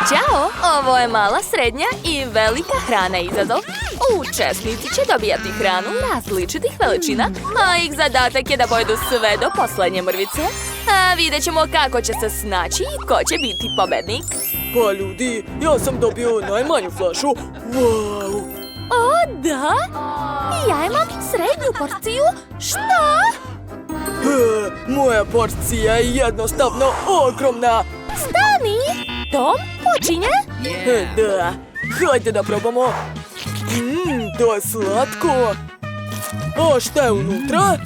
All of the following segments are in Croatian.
Ćao! Ovo je mala, srednja i velika hrana izazov. Učesnici će dobijati hranu različitih veličina, a ih zadatak je da pojedu sve do poslednje mrvice. A vidjet ćemo kako će se snaći i ko će biti pobednik. Pa ljudi, ja sam dobio najmanju flašu. Wow! O, da? Ja imam srednju porciju. Šta? Moja porcija je jednostavno ogromna. Stani! Tom počinje? Da, hajde da probamo. To je slatko. A šta je unutra?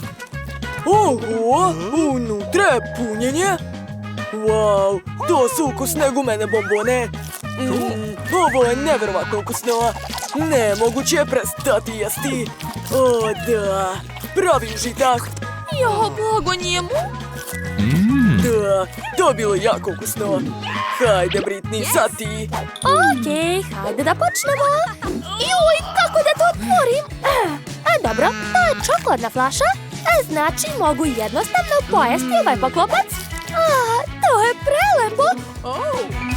Oho, unutra je punjenje. Wow, to su ukusne gumene bombone. Ovo je nevjerovatno ukusno. Nemoguće je prestati jesti. O, da, pravi užitak. Jo, blago njemu. Da, to je bilo jako ukusno. Hajde, Britney, sad ti. Okej, hajde da počnemo. Joj, kako da to otvorim? Dobro, to je čokoladna flaša. Znači, mogu jednostavno pojesti ovaj poklopac. To je prelepo.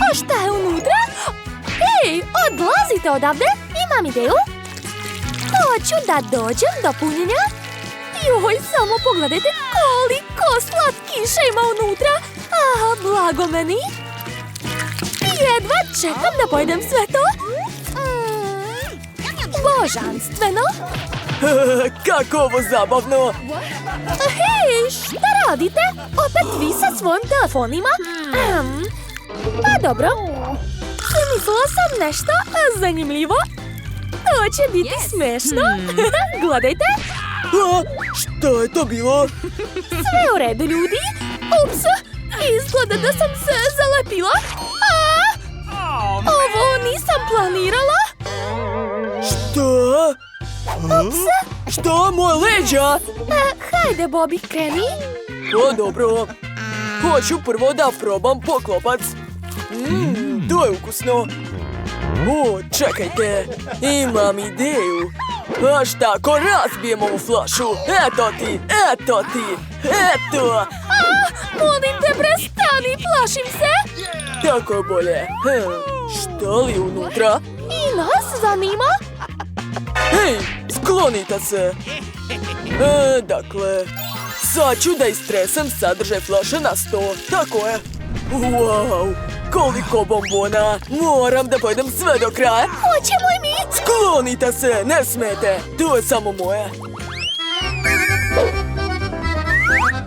A šta je unutra? Hej, odlazite odavde. Imam ideju. Hoću da dođem do punjenja. Joj, samo pogledajte koliko slatkiša ima unutra. Blago meni. Jedva čekam da pojedem sve to. Božanstveno. Kako ovo zabavno. Hej, šta radite? Opet vi sa svojim telefonima? Pa dobro. Mislila sam nešto zanimljivo. To će biti smešno. Gledajte. Šta je to bilo? Sve u redu, ljudi. Ups, izgleda da sam se zalepila. Ovo nisam planirala. Šta? Ups. Šta, moje leđa? Hajde, Bobby, kreni. O, dobro. Hoću prvo da probam poklopac. To je ukusno. O, čekajte. Imam ideju. A šta ako razbijem ovu flašu? Eto ti, eto ti, eto. Molim te, prestani, plašim se. Tako je bolje. Šta li unutra? I nas zanima. Hej, sklonite se. Dakle, sad ću da istresem sadržaj flaše na sto. Tako je. Wow, koliko bombona. Moram da pojedem sve do kraja. Hoćemo i mi. Sklonite se, ne smete. To je samo moje.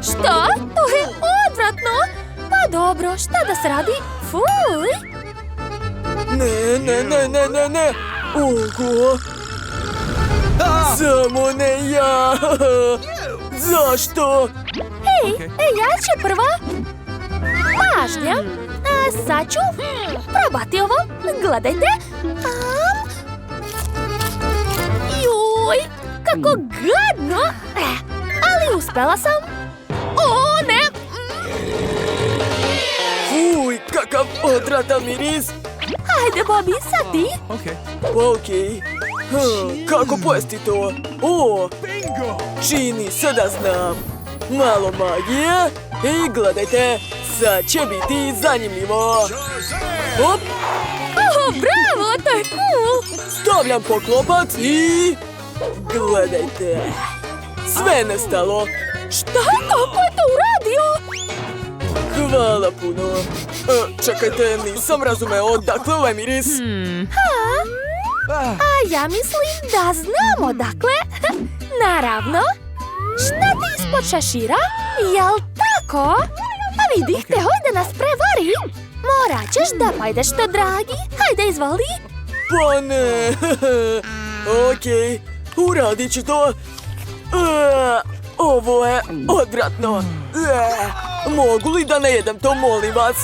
Šta? To je odvratno. Pa dobro, šta da se radi? Fuj. Ne. Oho. Samo ne ja. Zašto? Hej, ja ću prva. Pažnja. Sad ću probati ovo. Gledajte. Joj, kako gadno. Ali uspela sam. O, ne. Fuj, kakav odvratan miris. Hajde, Bobby, sad ti. Okej. Kako pojesti to? O, čini se da znam. Malo magije. I gledajte, sad će biti zanimljivo. Hop. Bravo, to je cool. Stavljam poklopac i... Gledajte. Sve je nestalo. Šta? Kako je to uradio? Hvala puno. Čekajte, nisam razumeo odakle ovaj miris. A ja mislim da znam odakle. Naravno. Šta ti ispod šešira? Jel tako? Pa vidi, hteo je da nas prevari. Morat ćeš da pojedeš to, dragi. Hajde, izvoli. Pa ne. Okej, uradit ću to. Ovo je odvratno. Mogu li da ne jedem to, molim vas?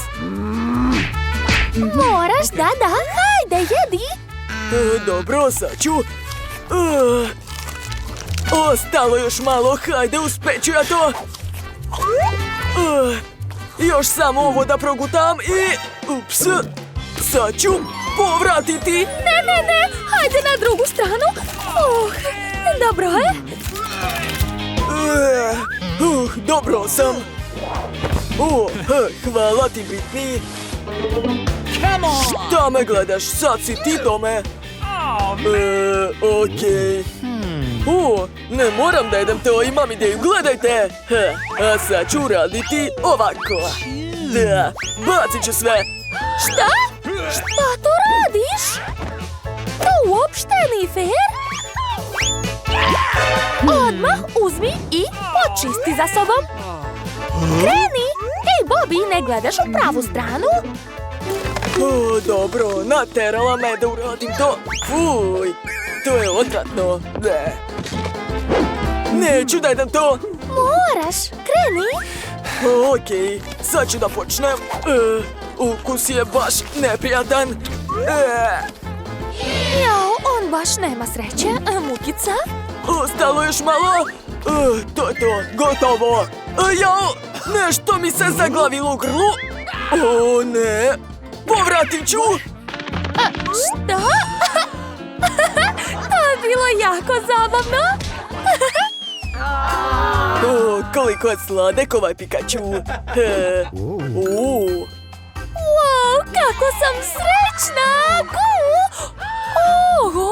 Moraš, da. Hajde, jedi. Dobro, sad ću. Ostalo još malo, hajde, uspeću ja to. Još samo ovo da progutam i... Ups, sad ću povratiti. Ne, hajde na drugu stranu. Dobro je. Dobro sam. Hvala ti, Britney. Come on! Šta me gledaš? Sad si ti Tome. Okej. Ne moram da jedem to, imam ideju, gledajte! A sad ću uraditi ovako. Da, bacit ću sve. Šta? Šta to radiš? To uopšte nije fair. Odmah uzmi i počisti za sobom. Kreni! Ej, Bobby, ne gledaš u pravu stranu? Dobro, naterala me da uradim to. Fuj, to je odvratno. Neću da jedem to. Moraš, kreni. Okej, sad ću da počnem. Ukus je baš neprijatan. Jao, on baš nema sreće. Mukica? Ostalo još malo. To je to, gotovo. Jao, nešto mi se zaglavilo u grlu. O ne, povratit ću. Šta? To je bilo jako zabavno. Koliko je sladek ovaj Pikachu. Wow, kako sam srećna! Oho!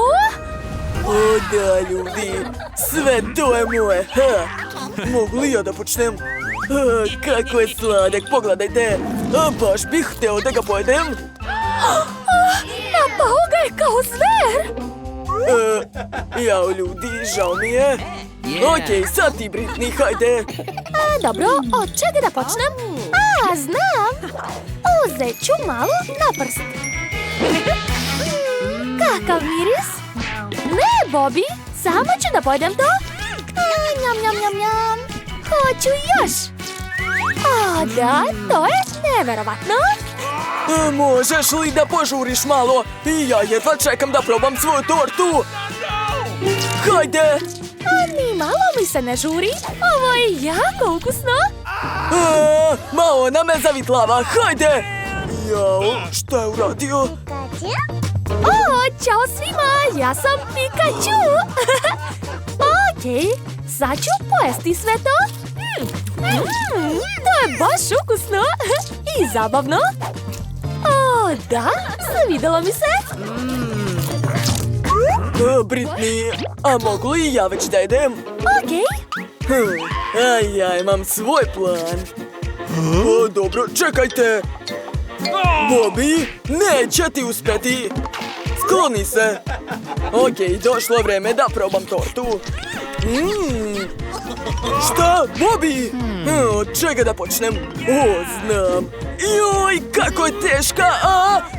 O da, ljudi, sve to je moje. Mogu li ja da počnem? Kako je sladek, pogledajte. Baš bih hteo da ga pojedem. Napao ga je kao zver! Jao, ljudi, žao mi je. Okej, sad ti, Britney, hajde. Dobro, od čega da počnem? Znam! Uzet ću malo na prst. Kakav miris? Ne, Bobby, samo ću da pojedem to. Njam, njam, njam, njam. Hoću još. O, da, to je neverovatno. Možeš li da požuriš malo? Ja jedva čekam da probam svoju tortu. Hajde! Ni malo mi se ne žuri. Ovo je jako ukusno. Ma ona me zavitlava, hajde! Jao, šta je uradio? O, čao svima, ja sam Pikachu. Okej, sad ću pojesti sve to. To je baš ukusno i zabavno. O, da, svidelo mi se. Britney, a mogu li ja već da jedem? Okej. A ja imam svoj plan. Dobro, čekajte. Bobby, neće ti uspeti. Skloni se. Okej, došlo vreme da probam tortu. Šta, Bobby? Od čega da počnem? O, znam. Joj, kako je teška,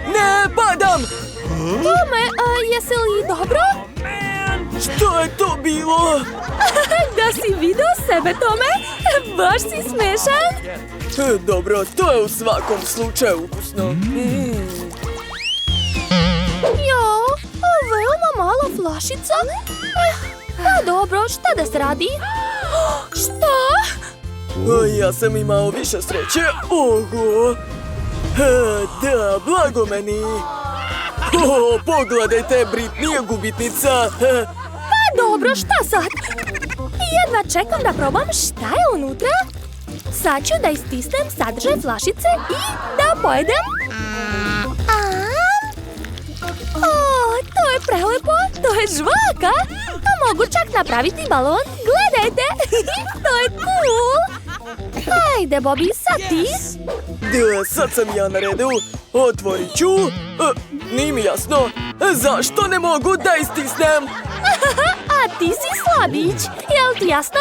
ne padam. Tome, jesi li dobro? Što je to bilo? Da si video sebe, Tome? Baš si smešan. Dobro, to je u svakom slučaju ukusno. Jo, veoma mala flašica. Dobro, šta da se radi? Šta? Ja sam imao više sreće. Oho. Da, blago meni. Pogledajte, Britney je gubitnica. Pa dobro, šta sad? Jedva čekam da probam šta je unutra. Sad ću da istisnem sadržaj flašice i da pojedem. O, to je prelepo, to je žvaka. Mogu čak napraviti balon. Gledajte, to je cool. Ajde, Bobby, sad ti. Da, sad sam ja na redu. Otvorit ću. Nije mi jasno. Zašto ne mogu da istisnem? A ti si slabić, jel ti jasno?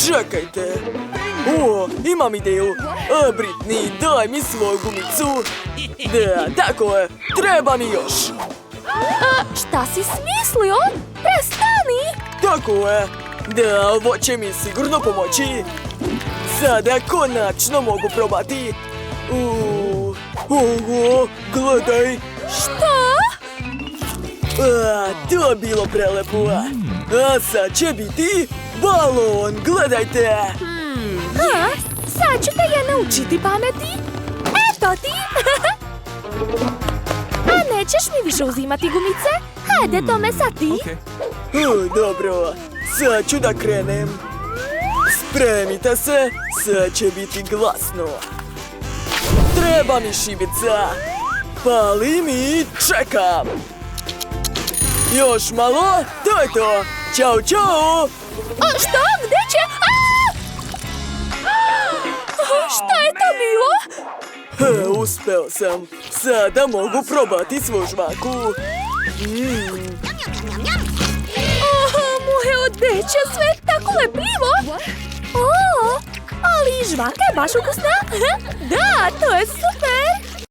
Čekajte. Imam ideju. Britney, daj mi svoju gumicu. Da, tako je. Treba mi još. Šta si smislio? Prestani! Tako je. Da, ovo će mi sigurno pomoći. Sada konačno mogu probati. Oho, gledaj. Šta? To je bilo prelepo. A sad će biti balon, gledajte. Sad ću te ja naučiti pameti. Eto ti. A nećeš mi više uzimati gumice? Hajde, Tome, sad ti. Dobro, sad ću da krenem. Spremite se, sad će biti glasno. Treba mi šibica. Palim i čekam. Još malo, to je to. Ćao, čao. A šta? Gde će? Šta je to bilo? Uspeo sam. Sada mogu probati svu žvaku. Moje odeće, sve je tako lepljivo. Ali žvaka je baš ukusna. Da, to je super.